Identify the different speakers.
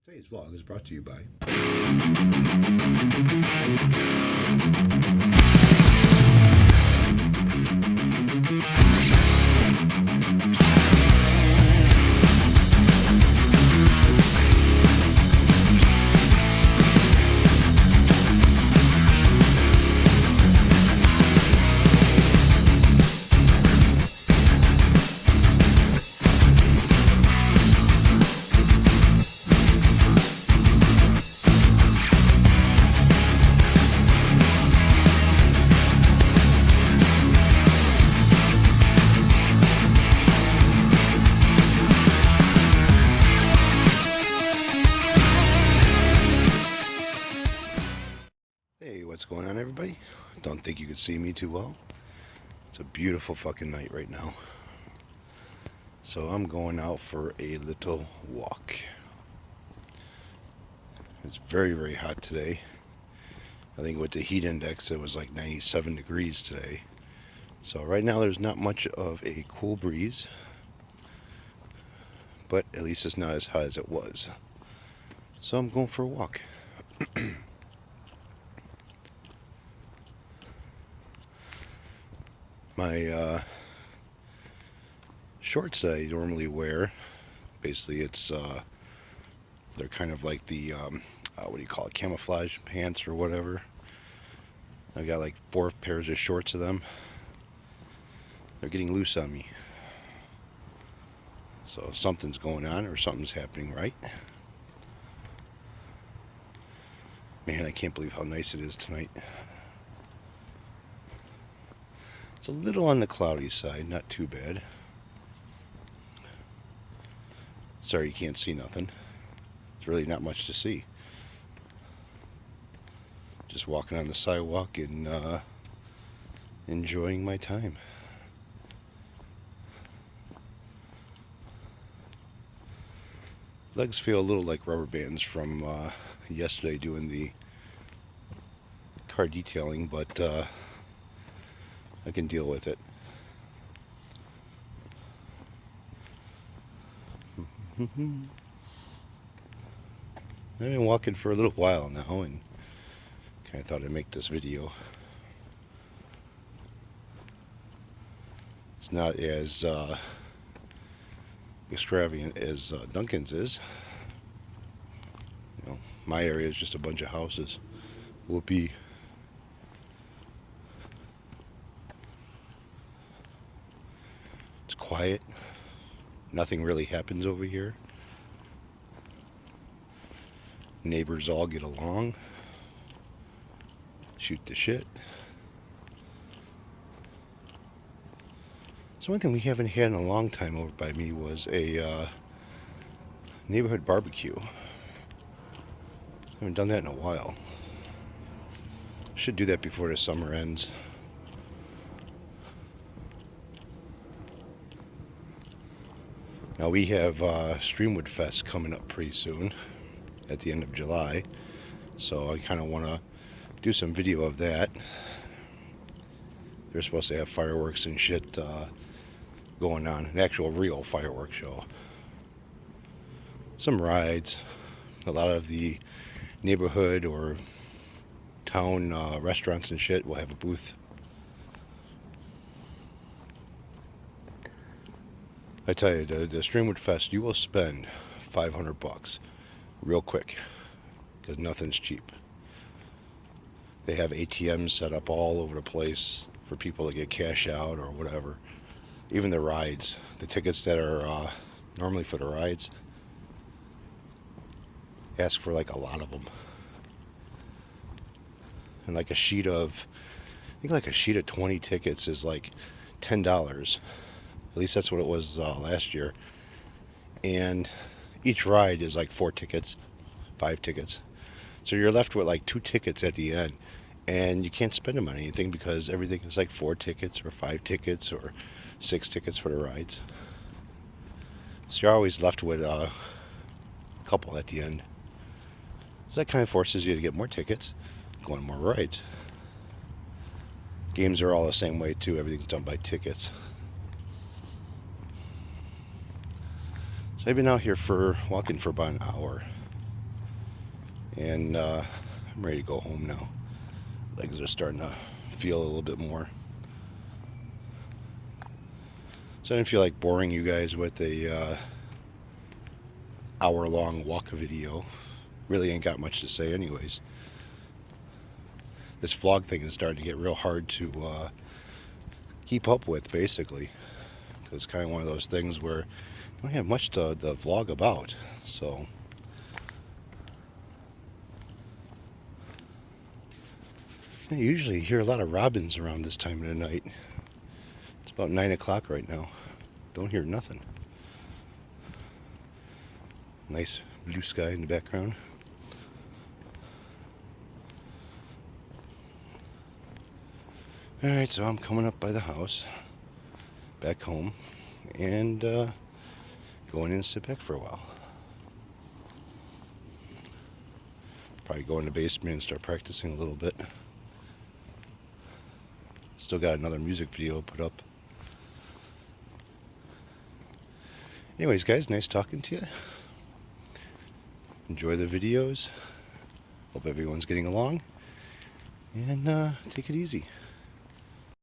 Speaker 1: Today's vlog is brought to you by Hey, what's going on, everybody? Don't think you can see me too well. It's a beautiful fucking night right now. So I'm going out for a little walk. It's very, very hot today. I think with the heat index, it was like 97 degrees today. So right now there's not much of a cool breeze, but at least it's not as hot as it was. So I'm going for a walk. My shorts that I normally wear, basically they're kind of like the, what do you call it, camouflage pants or whatever. I got like 4 pairs of shorts of them. They're getting loose on me. So something's going on or something's happening, right? Man, I can't believe how nice it is tonight. It's a little on the cloudy side, not too bad. Sorry you can't see nothing. There's really not much to see. Just walking on the sidewalk and enjoying my time. Legs feel a little like rubber bands from yesterday doing the car detailing, but I can deal with it. I've been walking for a little while now and kind of thought I'd make this video. It's not as extravagant as Duncan's is. You know, my area is just a bunch of houses. Whoopee. It's quiet. Nothing really happens over here. Neighbors all get along. Shoot the shit. So one thing we haven't had in a long time over by me was a neighborhood barbecue. Haven't done that in a while. Should do that before the summer ends. Now we have Streamwood Fest coming up pretty soon at the end of July. So I kind of want to do some video of that. They're supposed to have fireworks and shit going on, an actual real fireworks show. Some rides. A lot of the neighborhood or town restaurants and shit will have a booth. I tell you, the Streamwood Fest, you will spend $500 real quick because nothing's cheap. They have ATMs set up all over the place for people to get cash out or whatever. Even the rides, the tickets that are normally for the rides, ask for like a lot of them. And like a sheet of, I think like a sheet of 20 tickets is like $10. At least that's what it was last year. And each ride is like 4 tickets, 5 tickets. So you're left with like 2 tickets at the end. And you can't spend them on anything because everything is like 4 tickets or 5 tickets or 6 tickets for the rides. So you're always left with a couple at the end. So that kind of forces you to get more tickets, go on more rides. Games are all the same way too. Everything's done by tickets. So I've been out here walking for about an hour. And I'm ready to go home now. Legs are starting to feel a little bit more. So I didn't feel like boring you guys with a hour-long walk video. Really ain't got much to say anyways. This vlog thing is starting to get real hard to keep up with, basically. It's kind of one of those things where I don't have much to the vlog about. So I usually hear a lot of robins around this time of the night. It's about 9 o'clock right now. Don't hear nothing. Nice blue sky in the background. Alright, so I'm coming up by the house, back home, and going in to sit back for a while. Probably go in the basement and start practicing a little bit. Still got another music video put up. Anyways, guys, nice talking to you. Enjoy the videos. Hope everyone's getting along. And take it easy.